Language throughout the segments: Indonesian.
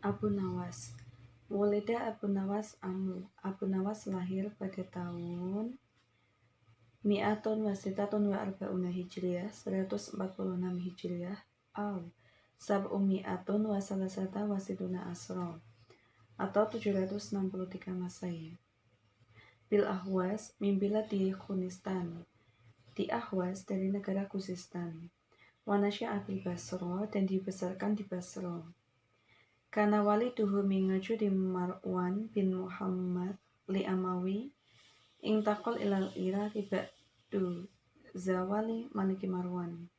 Abu Nawas. Walida Abu Nawas Amu. Abu Nawas lahir pada tahun Mi'atun wa sitatun wa arba'una Hijriyah, 146 Hijriyah, Sab'u Mi'atun wa salasata wa situna asro, atau 763 Masehi. Bil Ahwas, mimbila di Khunistan, di Ahwas dari negara Khuzestan. Wanasya Abil Basro, dan dibesarkan di Basro. Kana waliduhu mingaju di Marwan bin Muhammad li Amawi, ingtakol ilal Iraq ba'du zawali Maliki Marwan.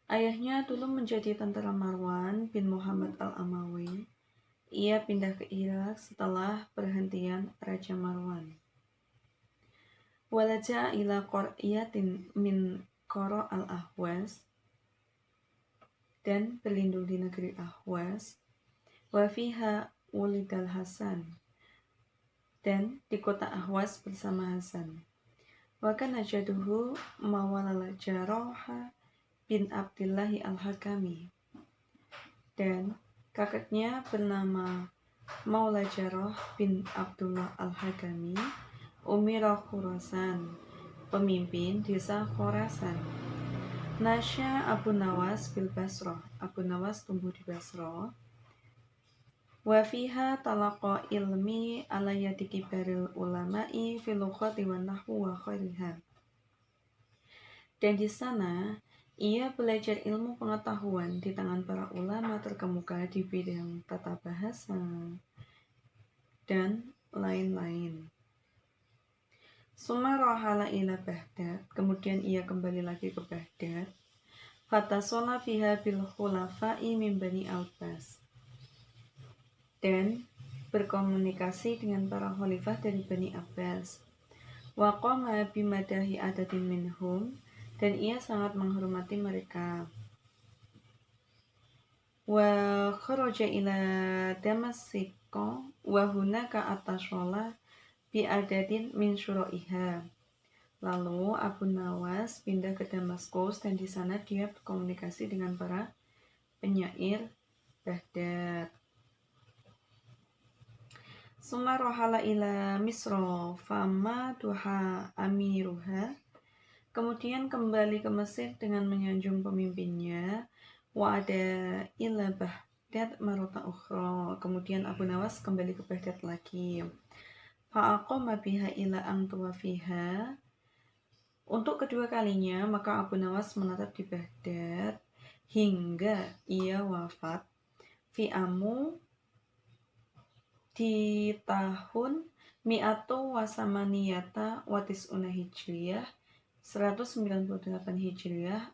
Ayahnya dulu menjadi tentara Marwan bin Muhammad al-Amawi. Ia pindah ke Irak setelah perhentian Raja Marwan. Walaja ila qaryatin min Qara al-Ahwas, dan berlindung di negeri Ahwas. Wa fiha wulidal Hasan, dan di kota Ahwas bersama Hasan. Wa kana jaduhu mawalal Jarrah bin Abdillahi al-Hakami, dan kakeknya bernama Maula Jarrah bin Abdullah al-Hakami, Umira Khurasan, pemimpin desa Khorasan. Nasya Abu Nawas bil Basrah. Abu Nawas tumbuh di Basrah. Wa fiha talaqa ilmi ala yadi kibaril ulama'i fil lughati wan nahwu wa khairiha. Dan di sana ia belajar ilmu pengetahuan di tangan para ulama terkemuka di bidang tata bahasa dan lain-lain. Summa rahala ila Baghdad, kemudian ia kembali lagi ke Baghdad. Fatasona fiha bil khulafa'i min Bani Abbas, dan berkomunikasi dengan para khalifah dari Bani Abbas. Wa qama bimadahi adadin minhum, dan ia sangat menghormati mereka. Wa kharaja ila Damasiko wa hunaka atashola bi adadin min syura'iha. Lalu Abu Nawas pindah ke Damaskus, dan di sana dia berkomunikasi dengan para penyair Baghdad. Summa rohala ila Misro fama duha amiruha, kemudian kembali ke Mesir dengan menyanjung pemimpinnya. Wa ada ila Baghdad marota ukhra, kemudian Abu Nawas kembali ke Baghdad lagi. Fa'aqama biha ila angtuwa fiha, untuk kedua kalinya maka Abu Nawas menetap di Baghdad hingga ia wafat fi'amu, di tahun mi'atu wasamaniyata watis'una Hijriyah, 198 Hijriyah,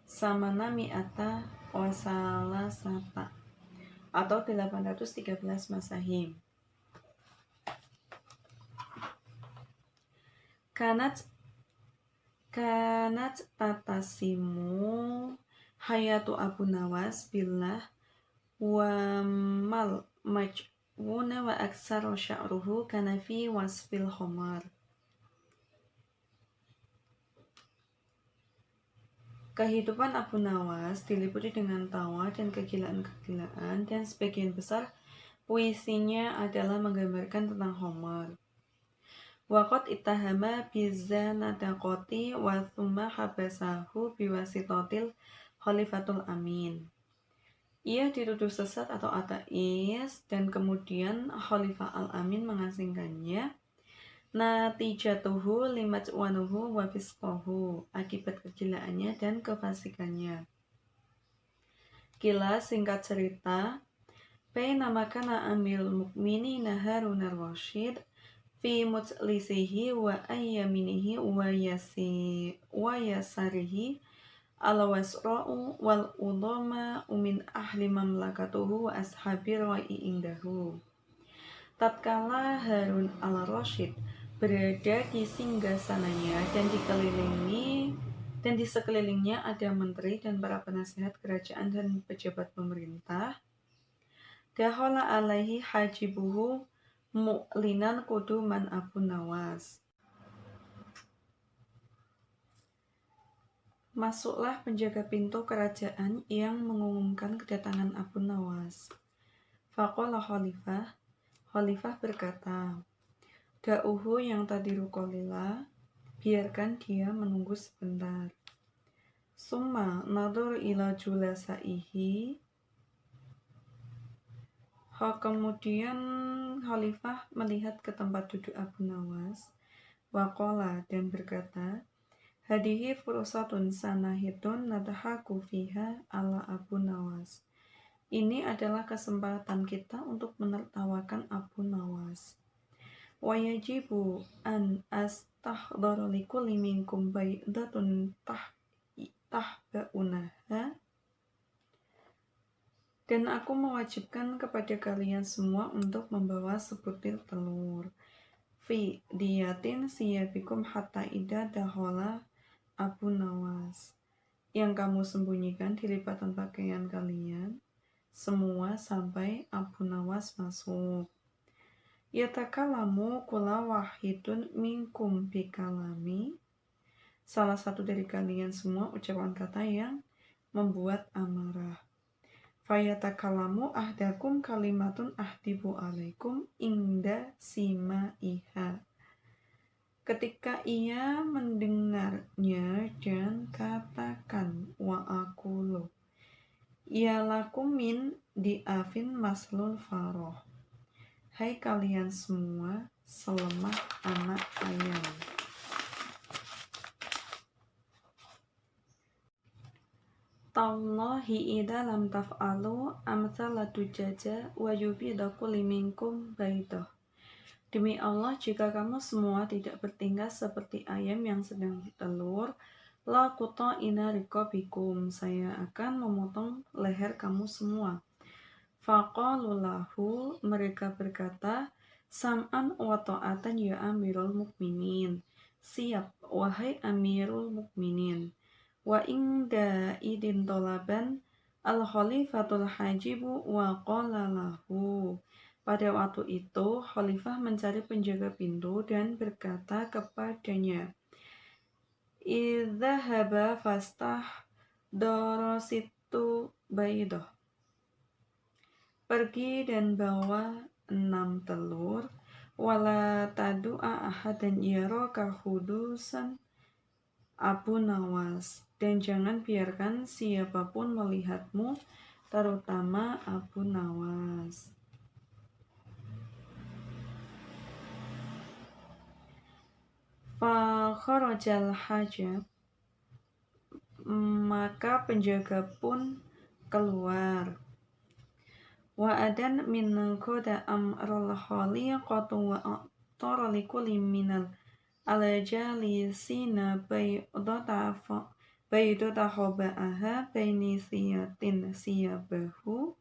samana mi'ata wasalasata, atau 813 Masehi. Kanat tatasimu hayatu Abu Nawas billah wa mal majwuna wa aksar sya'ruhu kana fi wasfil khomar. Kehidupan Abu Nawas diliputi dengan tawa dan kegilaan-kegilaan, dan sebagian besar puisinya adalah menggambarkan tentang Homer. Waqad ittahama bizanadaqati wa thumma habasahu biwasitatil Khalifatul Amin. Ia dituduh sesat atau ateis, dan kemudian Khalifah Al-Amin mengasingkannya. Natijatuhu limajwanuhu wa fisqahu, akibat kegilaannya dan kefasikannya. Kila, singkat cerita, bainama kana Amirul Mukminin Harun ar-Rasyid fi mujlisihi wa ayyaminihi wa yasarihi al-wasra'u wal udama min ahli mamlakatuhu wa ashabi ra'i indahu. Tatkala Harun al-Rasyid berada di singgasananya dan di sekelilingnya ada menteri dan para penasehat kerajaan dan pejabat pemerintah, dakhala alaihi hajibuhu mu'linan kuduman Abu Nawas. Masuklah penjaga pintu kerajaan yang mengumumkan kedatangan Abu Nawas. Faqala Khalifah berkata, Da'uhu yang tadi rukolila, biarkan dia menunggu sebentar. Summa nadur ila julasaihi. Kemudian Khalifah melihat ke tempat duduk Abu Nawas. Waqala dan berkata, Hadihi fursatun sanahitun nadhaku fiha ala Abu Nawas. Ini adalah kesempatan kita untuk menertawakan Abu Nawas. Wa yajibu an astahdara likulli minkum baidatun tahba'unaha. Dan aku mewajibkan kepada kalian semua untuk membawa sebutir telur. Fi diyatin siyabikum hatta idza dakhala Abu Nawas. Yang kamu sembunyikan di lipatan pakaian kalian semua sampai Abu Nawas masuk. Yatakalamu kula wahidun minkum bikalami. Salah satu dari kalian semua ucapan kata yang membuat amarah. Fayatakalamu ahdakum kalimatun ahdibu alaikum inda simaiha. Ketika ia mendengarnya dan katakan wa aqulu ya lakum min diafin maslul faroh. Hai kalian semua selemah anak ayam. Tallahi idza lam taf'alu amsala dujaja wa yubida kulli minkum baidah. Demi Allah, jika kamu semua tidak bertingkah seperti ayam yang sedang bertelur, la quta'ina riqabikum, saya akan memotong leher kamu semua. Faqalulahu, mereka berkata, Sam'an wa ta'atan ya Amirul Mukminin. Siap, wahai Amirul Mukminin. Wa inda idin tolaban al-khalifatul hajibu wa qala lahu. Pada waktu itu, Khalifah mencari penjaga pintu dan berkata kepadanya, Idzahaba fastah dorositu baidoh. Pergi dan bawa 6 telur, wala tadu'a ahadan yaraka hudusan Abu Nawas, dan jangan biarkan siapapun melihatmu, terutama Abu Nawas. Fakharajal hajab, maka penjaga pun keluar. Wa adan min qada amrul khaliqatu wa aqtara likulli minal alajalisina baydata khoba'aha bainisiyatin siyabahu.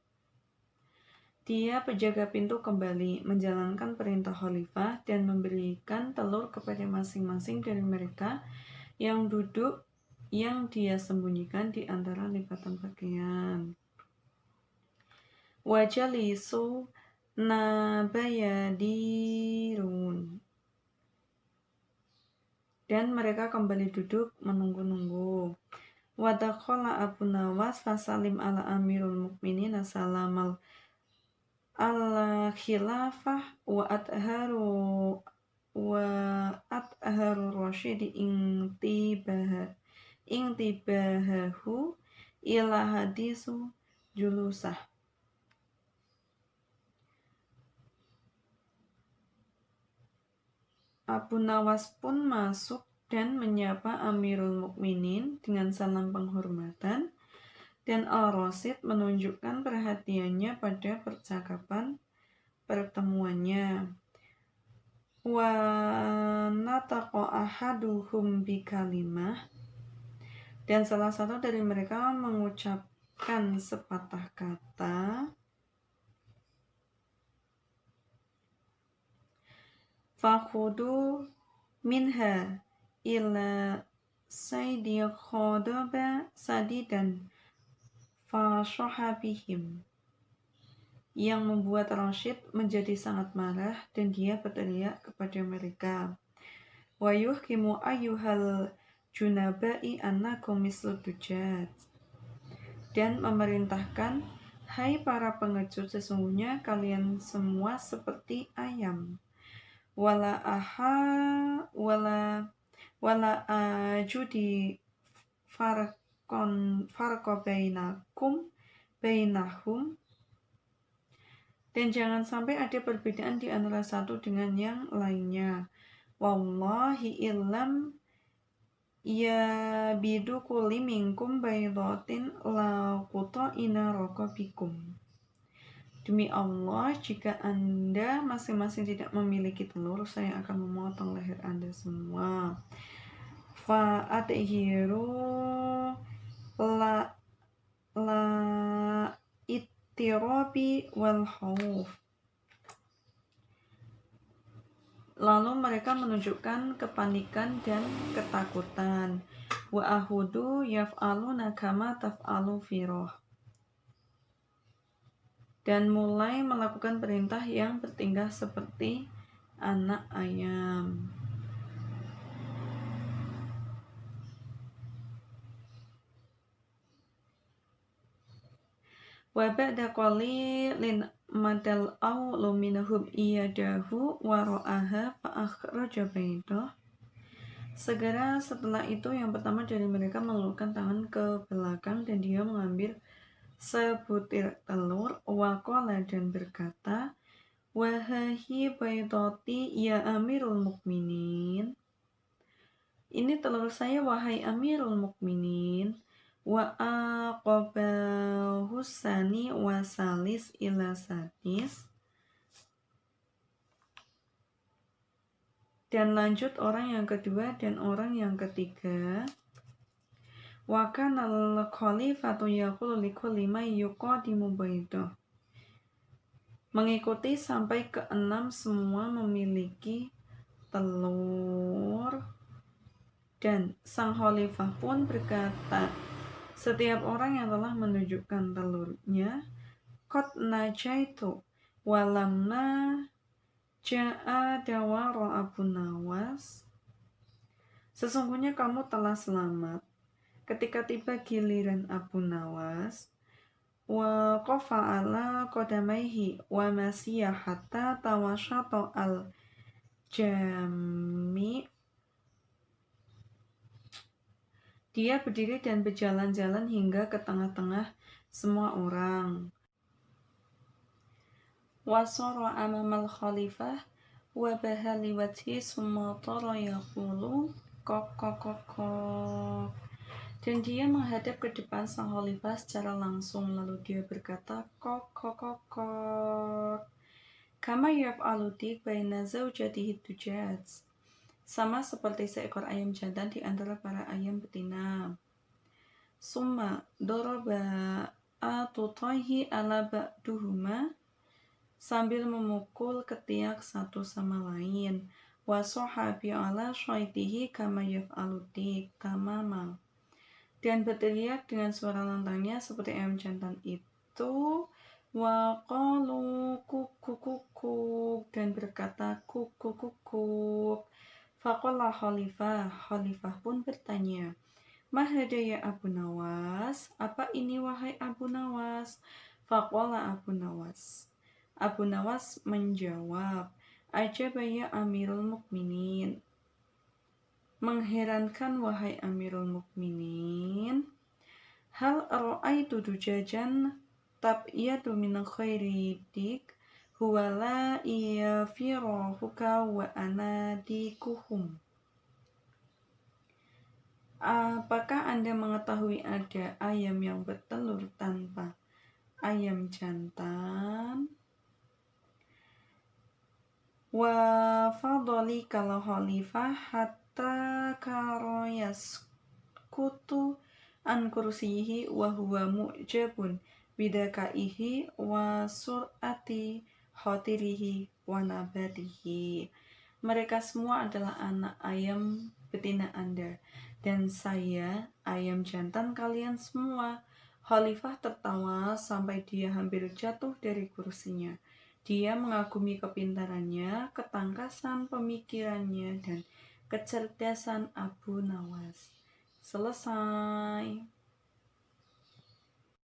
Dia penjaga pintu kembali menjalankan perintah Khalifah dan memberikan telur kepada masing-masing dari mereka yang duduk yang dia sembunyikan di antara lipatan pakaian. Wajalisu nabayadirun, dan mereka kembali duduk menunggu-nunggu. Wadakhala Abu Nawas fasalim ala Amirul Mukminin salamal al-khilafah wa atharu rasyidi intibahahu ila hadisu julusah. Abu Nawas pun masuk dan menyapa Amirul Mukminin dengan salam penghormatan, dan Al-Rasyid menunjukkan perhatiannya pada percakapan pertemuannya. Wa nataqa ahaduhum bikalimah, dan salah satu dari mereka mengucapkan sepatah kata. Fakhudu minha ila saydi khadaba sadidan fashahabihim, yang membuat Rashid menjadi sangat marah dan dia berteriak kepada mereka, wa yuhkimu ayyuhal junabai annakum mislu dujat. Dan memerintahkan, hai para pengecut, sesungguhnya kalian semua seperti ayam. Wala ajudi farko bainahum, dan jangan sampai ada perbedaan di antara satu dengan yang lainnya. Wallahi illam ya bidu kulli minkum baydatin la quta'ina raqabikum. Demi Allah, jika Anda masing-masing tidak memiliki telur, saya akan memotong leher Anda semua. Fa'athiru la ittirabi wal khauf. Lalu mereka menunjukkan kepanikan dan ketakutan. Wa ahudu yaf'aluna kama taf'alu firoh. Dan mulai melakukan perintah yang bertingkah seperti anak ayam. Wa ba'da qalilin madal awlu minhum iyadahu wa ra'aha fa akhraja baidah. Segera setelah itu yang pertama dari mereka mengelurkan tangan ke belakang dan dia mengambil sebutir telur, waqala dan berkata, wahahi baidati ya amirul mukminin. Ini telur saya wahai amirul mukminin. Wa aqabahu sani wa salis ila sadis. Dan lanjut orang yang kedua dan orang yang ketiga. Wa kana al-khalifatu yaqulu likulli man yuqadimu baidah. Mengikuti sampai ke-6 semua memiliki telur. Dan sang khalifah pun berkata, setiap orang yang telah menunjukkan telurnya, qad najaitu walamma ja'a dawara Abu Nawas. Sesungguhnya kamu telah selamat ketika tiba giliran Abu Nawas. Wa qafa ala qadamaihi wa masiyah hatta tawashata al-jami'. Dia berdiri dan berjalan-jalan hingga ke tengah-tengah semua orang. Wasara amamal khalifah wa bahali wajhi summa tara yaqulu kok. Dan dia menghadap ke depan sang khalifah secara langsung, lalu dia berkata kok. Kama yaf'alu dik baina zawjatihi tujats. Sama seperti seekor ayam jantan di antara para ayam betina. Summa doroba atutahi ala ba'duhuma, sambil memukul ketiak satu sama lain. Wa sohabi ala syaitihi kama yaf'aludik tamama. Dan berteriak dengan suara lantangnya seperti ayam jantan itu. Wa qalu kuk, dan berkata kuk. Faqala khalifah pun bertanya, mahada ya Abu Nawas, apa ini wahai Abu Nawas? Faqala Abu Nawas menjawab, ajaba ya Amirul Mukminin, mengherankan wahai Amirul Mukminin. Hal ra'aitu dujajan tab'iyatu min khairi dik huwa la yafirahuka wa anadikuhum. Apakah Anda mengetahui ada ayam yang bertelur tanpa ayam jantan? Wa fadali kala khalifah hatta karoyas kutu an kursihi wa huwa mu'jabun bidakaihi wa sur'ati khotirihi wa nabatihi. Mereka semua adalah anak ayam betina Anda, dan saya ayam jantan kalian semua. Khalifah tertawa sampai dia hampir jatuh dari kursinya. Dia mengagumi kepintarannya, ketangkasan pemikirannya, dan kecerdasan Abu Nawas. Selesai.